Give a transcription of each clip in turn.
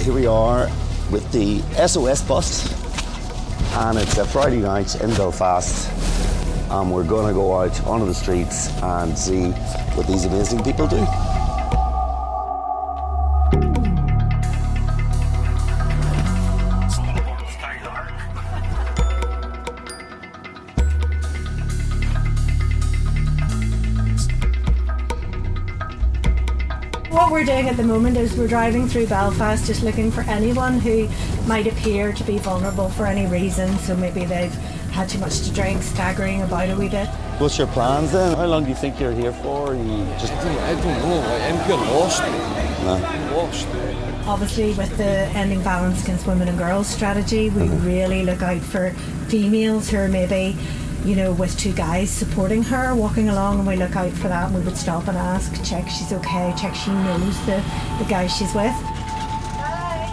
Here we are with the SOS bus, and it's a Friday night in Belfast, and we're going to go out onto the streets and see what these amazing people do. What we're doing at the moment is we're driving through Belfast just looking for anyone who might appear to be vulnerable for any reason. So maybe they've had too much to drink, staggering about a wee bit. What's your plans then? How long do you think you're here for? You just I don't know. I'm getting lost. I'm lost. Obviously, with the Ending Violence Against Women and Girls strategy, we really look out for females who are maybe, you know, with two guys supporting her, walking along, and we look out for that, and we would stop and ask, check she's okay, check she knows the guy she's with. Hi.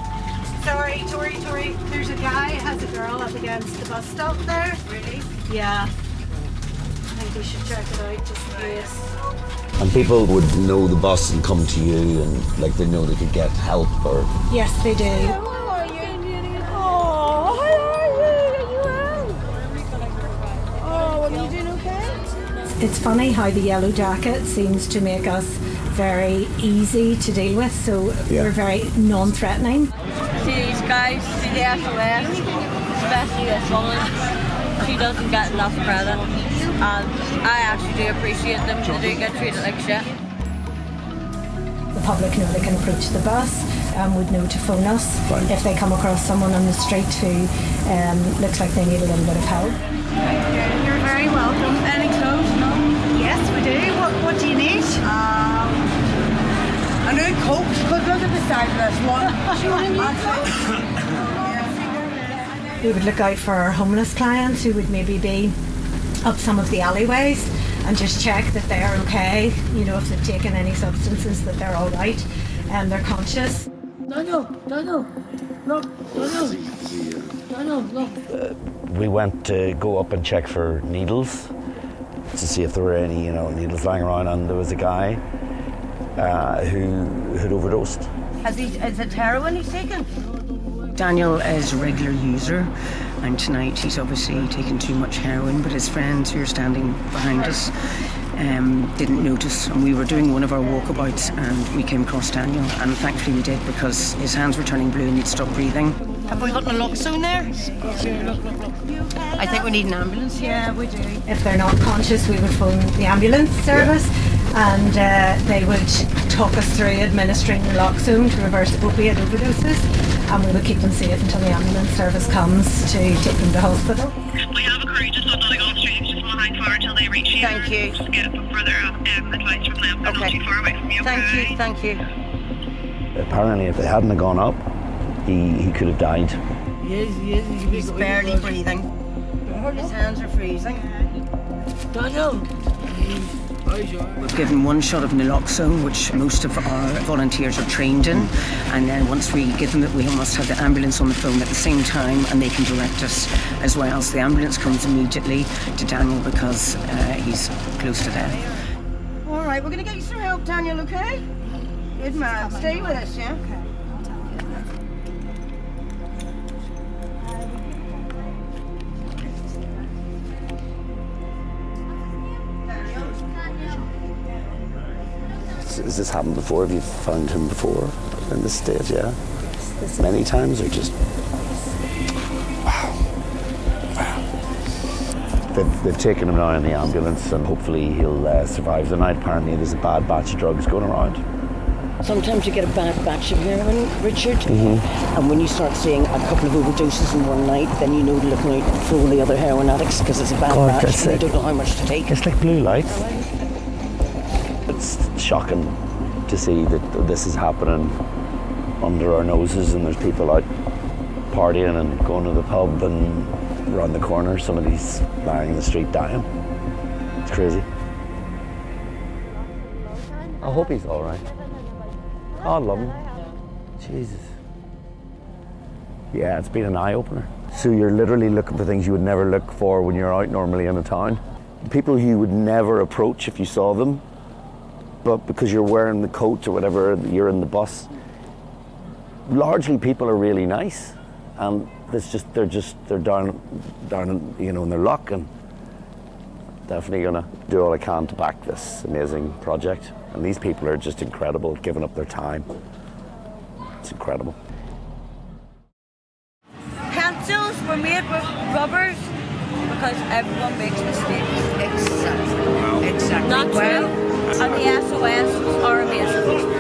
Sorry, Tori, there's a guy who has a girl up against the bus stop there. Really? Yeah. I think we should check it out just in case. And people would know the bus and come to you, and like they know they could get help or... Yes, they do. It's funny how the yellow jacket seems to make us very easy to deal with, so we're very non-threatening. See these guys, see the SOS, especially this woman, she doesn't get enough credit, and I actually do appreciate them. They do get treated like shit. The public know they can approach the bus and would know to phone us if they come across someone on the street who looks like they need a little bit of help. You're very welcome. Any clothes? No? Yes, we do. What do you need? A new coat. Look at the side of this one. Do you want a new coat? We would look out for our homeless clients who would maybe be up some of the alleyways and just check that they're okay. You know, if they've taken any substances, that they're all right and they're conscious. No. We went to go up and check for needles to see if there were any, needles lying around, and there was a guy who had overdosed. Is it heroin he's taken? Daniel is a regular user, and tonight he's obviously taken too much heroin, but his friends who are standing behind us didn't notice, and we were doing one of our walkabouts and we came across Daniel, and thankfully we did, because his hands were turning blue and he'd stopped breathing. Have we got naloxone there? I think we need an ambulance. Yeah, we do. If they're not conscious, we would phone the ambulance service and they would talk us through administering naloxone to reverse opiate overdoses, and we would keep them safe until the ambulance service comes to take them to hospital. We have a crew just on Donegal Street, just on high fire until they reach you. Thank you. Just get further advice from them. They're not too far away from you. Thank you. Apparently, if they hadn't have gone up, he could have died. He's barely breathing. His hands are freezing. Daniel! We've given one shot of naloxone, which most of our volunteers are trained in, and then once we give them it, we must have the ambulance on the phone at the same time, and they can direct us as well. So the ambulance comes immediately to Daniel because he's close to death. All right, we're going to get you some help, Daniel, okay? Good man. Stay with us, yeah? Okay. Has this happened before? Have you found him before in this state? Yeah, many times, or just wow. They've taken him now in the ambulance, and hopefully he'll survive the night. Apparently, there's a bad batch of drugs going around. Sometimes you get a bad batch of heroin, Richard, and when you start seeing a couple of overdoses in one night, then you know to look out for all the other heroin addicts, because it's a bad batch and they don't know how much to take. It's like blue lights. It's shocking to see that this is happening under our noses, and there's people out partying and going to the pub, and around the corner somebody's lying in the street dying. It's crazy. I hope he's all right. Oh, I love him. Jesus. Yeah, it's been an eye-opener. So you're literally looking for things you would never look for when you're out normally in a town. People you would never approach if you saw them, but because you're wearing the coat or whatever, you're in the bus, largely people are really nice, and they're down, you know, in their luck, and definitely gonna do all I can to back this amazing project. And these people are just incredible, giving up their time. It's incredible. Pencils were made with rubbers because everyone makes mistakes. Exactly. Not true. And the SOS are amazing.